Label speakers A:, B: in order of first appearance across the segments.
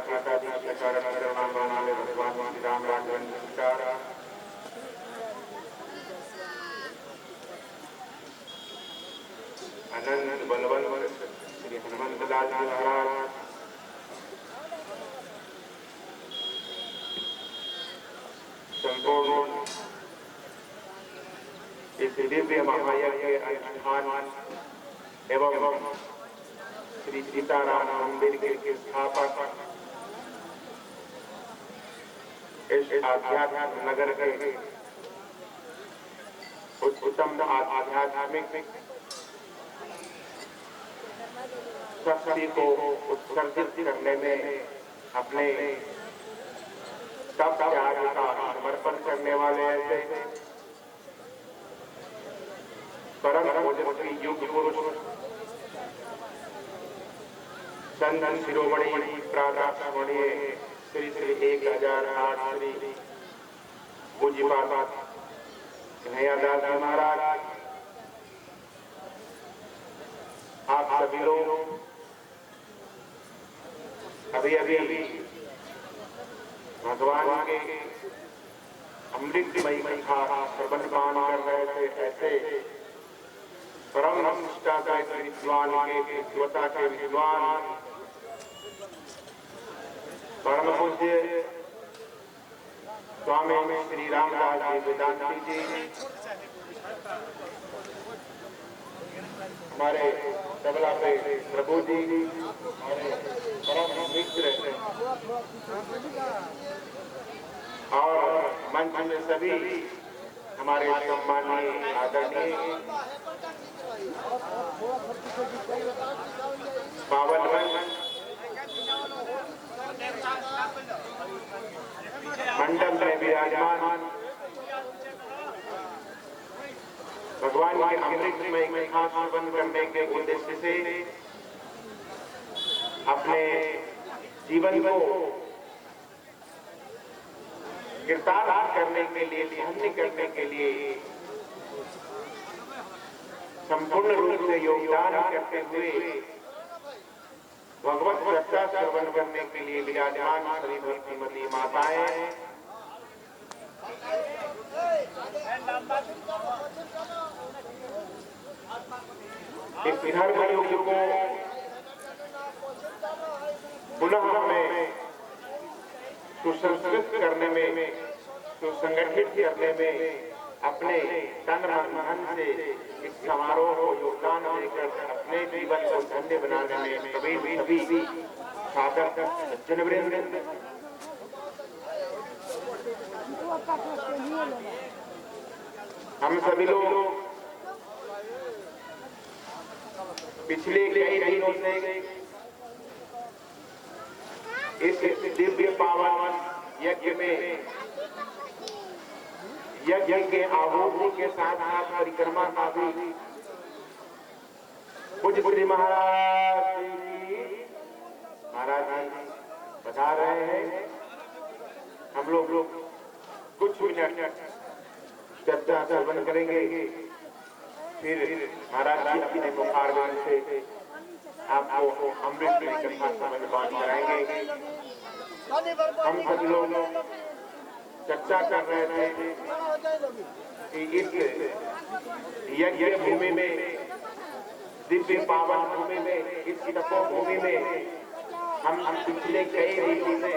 A: सीता जी के कारण करुणामय भगवान श्री राम राघवन सीता अनंत बलवंत श्री हनुमंत लाल जी महाराज संपूर्ण इस दिव्य महायज्ञ के अनुष्ठान एवं श्री सीताराम मंदिर के स्थापक इस आध्यात्मिक नगर के उत्तम आध्यात्मिक शक्ति को उत्सर्जित करने में अपने तप त्याग का समर्पण करने वाले ऐसे परम पूज्य युग पुरुष संत शिरोमणि प्रातःमणि श्री श्री 1008 श्री पूज्यपाद कन्हैयादास जी महाराज आप सभी लोग अभी भगवान के अमृतमयी कथा श्रवण पान कर रहे थे। ऐसे परम निष्ठा के विद्वान के विद्वता के विद्वान परम पूज्य स्वामी श्री रामदास जी वेदांती जी हमारे तबला पे प्रभु जी हमारे परम मित्र और मंच में सभी हमारे सम्मानीय आदरणीय पावन मंडप में विराजमान भगवान के अमृतमय कथा श्रवण करने के उद्देश्य से अपने जीवन को गिरफ्तार करने के लिए धन्य करने के लिए संपूर्ण रूप से योगदान करते हुए भगवत चर्चा श्रवण करने के लिए विराजमान सभी भक्तिमती माताएं इस धर्म युग को पुनः हमें सुसंस्कृत करने में सुसंगठित करने में अपने तन मन धन से इस समारोह को योगदान देकर अपने जीवन को धन्य बनाने में सभी साधक सज्जनवृंद हम सभी लोग पिछले कई दिनों से इस दिव्य पावन यज्ञ में यज्ञ के आहुति के साथ साथ परिक्रमा का भी पूज्य श्री महाराज जी बता रहे हैं। हम लोग कुछ मिनट चर्चा श्रवण करेंगे, फिर महाराज जी अपने मुखार से आपको अमृत की कथा श्रवण पाठ कराएंगे। हम सभी लोग चर्चा कर रहे थे कि इस यज्ञ भूमि में, दिव्य पावन भूमि में, इस तपोभूमि में हम पिछले कई दिनों से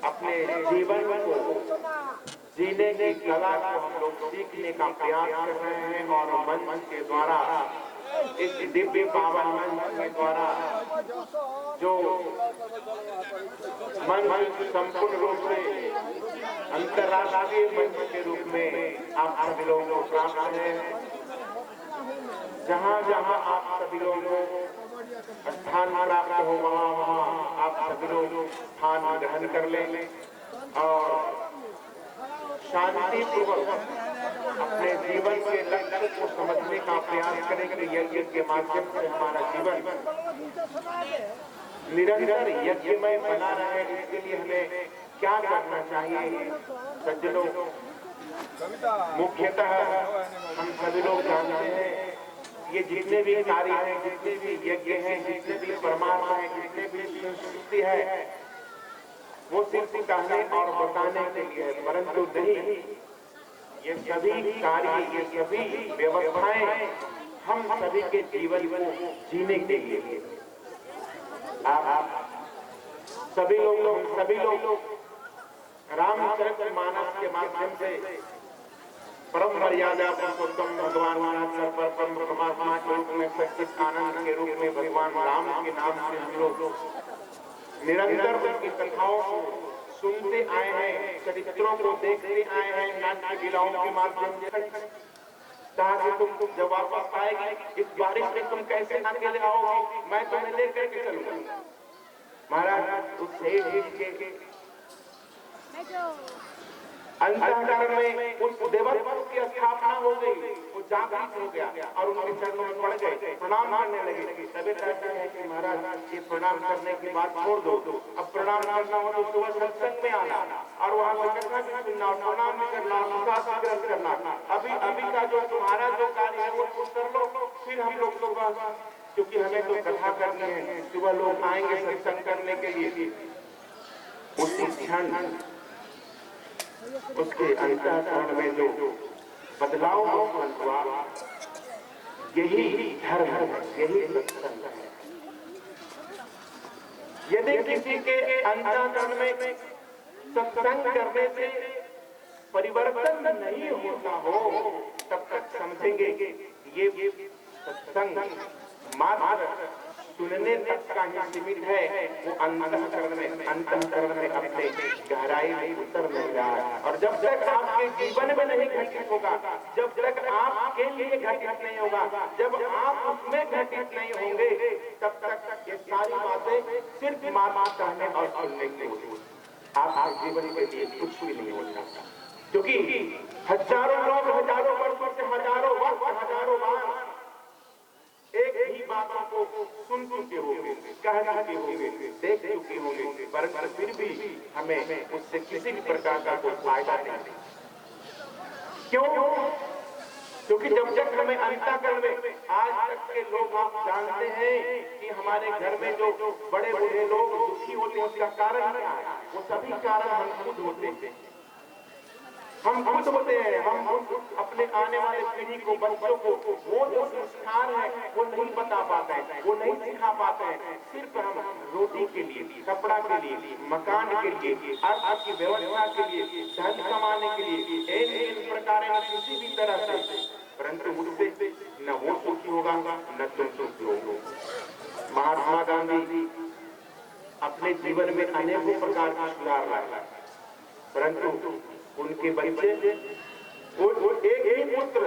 A: अपने जीवन को जीने की कला को हम लोग सीखने का प्रयास कर रहे हैं और मंच के द्वारा, इस दिव्य पावन मंच के द्वारा जो मंच संपूर्ण रूप से अंतर्राष्ट्रीय मंच के रूप में आप सभी लोगों को प्राप्त है। जहाँ जहाँ आप सभी लोगों को स्थान प्राप्त हो वहाँ आप सभी लोग स्थान ग्रहण कर लें और शांति पूर्वक अपने जीवन के लक्ष्य को समझने का प्रयास करें कि यज्ञ के माध्यम से हमारा जीवन निरंतर यज्ञमय बना रहे। इसके लिए हमें क्या करना चाहिए सज्जनों? मुख्यतः हम सभी लोग जानते हैं ये जितने भी कार्य हैं, जितने भी यज्ञ हैं, जितने भी परमार्थ हैं, जितने भी संस्कृति है, सिर्फ कहने और बताने के लिए है, परंतु नहीं, ये सभी कार्य, ये सभी व्यवस्थाएं हम सभी के जीवन को जीने के लिए। आप सभी लोग रामचरितमानस के माध्यम से परम मर्यादा पुरुषोत्तम भगवान परम परमात्मा के रूप में सच्चित आनंद के रूप में भगवान राम के नाम से हम लोग निरंतर उनकी कथाओं को सुनते आए हैं, चरित्रों को देखते आए हैं, नाट्य लीलाओं के माध्यम से। ताकि तुम जब वापस आएगी इस बारिश में तुम कैसे अकेले आओगी, मैं तुम्हें लेकर के चलूंगा। महाराज उस के अंतःकरण में उस देवत्व की स्थापना हो गई, वो जागृत हो गया और उनके चरणों में पड़ गए, प्रणाम करने लगे। तभी कहते हैं कि महाराज ये प्रणाम करने की बात छोड़ दो, अब प्रणाम करना हो तो सुबह सत्संग में आना और वहाँ से कथा भी सुनना और प्रणाम भी करना, प्रसाद ग्रहण करना। अभी का जो तुम्हारा जो कार्य है वो कर लो, फिर हम लोग सुबह, क्योंकि हमें तो कथा करनी है, सुबह लोग आएंगे सत्संग करने के लिए। उसी क्षण उसके अंतःकरण में जो बदलाव हुआ, यही धर्म है, यही सत्संग है। यदि किसी के अंतःकरण में सत्संग करने से परिवर्तन नहीं होता हो, तब तक समझेंगे ये सत्संग मात्र सुनने तक का ही सीमित है, वो अंतःकरण में अपने गहराई में उतर नहीं रहा है। और जब तक आपके जीवन में नहीं घटित होगा, जब तक आपके लिए घटित नहीं होगा, जब आप उसमें घटित नहीं होंगे, तब तक ये सारी बातें सिर्फ माता कहने और सुनने की होती। आपके जीवन के लिए कुछ भी नहीं होता, क्योंकि हजारों लोग हजारों वर्षों से हजारों बार एक ही बातों को सुन चुके होंगे, कह चुके होंगे, देख चुके होंगे, पर फिर भी हमें उससे किसी भी प्रकार का कोई फायदा नहीं। क्यों? क्योंकि जब तक हमें अंतःकरण में, आज तक के लोग आप जानते हैं कि हमारे घर में जो बड़े बूढ़े लोग दुखी होते हैं, उसका कारण क्या है? वो सभी कारण हम खुद होते हैं, हम खुद होते हैं। हम अपने आने वाले पीढ़ी को, बच्चों को वो जो संस्कार है वो नहीं बता पाते हैं, वो नहीं सिखा पाते हैं। सिर्फ हम रोटी के लिए, कपड़ा के लिए, मकान के लिए, अर्थ की व्यवस्था के लिए, धन कमाने के लिए, इन प्रकार किसी भी तरह से, परंतु उससे न वो सुखी होगा न तुम सुखी होगे। महात्मा गांधी अपने जीवन में अनेकों प्रकार का सुधार लाए, परंतु उनके बच्चे, एक ही पुत्र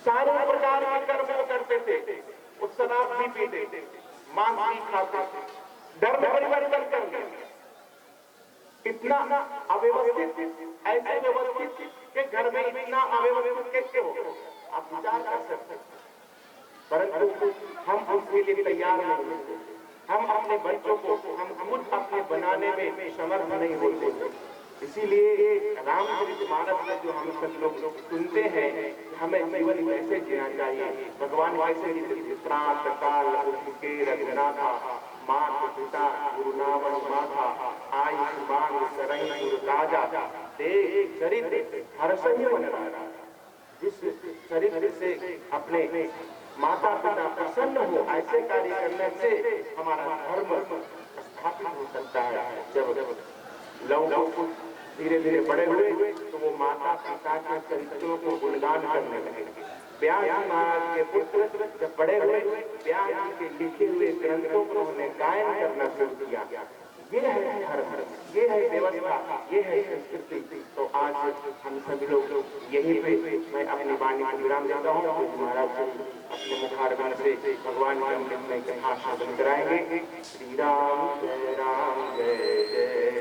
A: सारे प्रकार के कर्म करते थे, वो शराब भी पीते थे, मांस भी खाते थे, धर्म परिवर्तन करते, इतना अव्यवस्थित, ऐसे व्यवस्थित के घर में इतना अव्यवस्थित कैसे हो, आप विचार कर सकते। परंतु हम उसके लिए तैयार नहीं होते, हम अपने बच्चों को हम खुद अपने बनाने में समर्थ नहीं होते। इसीलिए रामचरितमानस में जो हम सब लोग सुनते हैं, हमें जीवन कैसे जीना चाहिए, भगवान कैसे प्रात काल उसके रघुनाथा, मात पिता गुरु नावन माथा, आई मांग सरई राजा, देख चरित्र हर्षहि मन राजा। जिस चरित्र से अपने माता पिता प्रसन्न हो, ऐसे कार्य करने से हमारा धर्म स्थापित हो सकता है। जब लोग धीरे धीरे बड़े हुए तो वो माता पिता के चरित्रों को गुणगान करने लगे। व्यास महाराज के पुत्र जब बड़े हुए, व्यास जी के लिखे हुए ग्रंथों को उन्होंने गायन करना शुरू किया। ये है धर्म, ये है व्यवस्था, ये है संस्कृति। तो आज हम सभी लोग यहीं पे मैं अपनी वाणी को विराम देता हूँ। महाराज अपने मुखारविंद से भगवान के अमृत में कथा साधन कराएंगे। श्री राम जय जय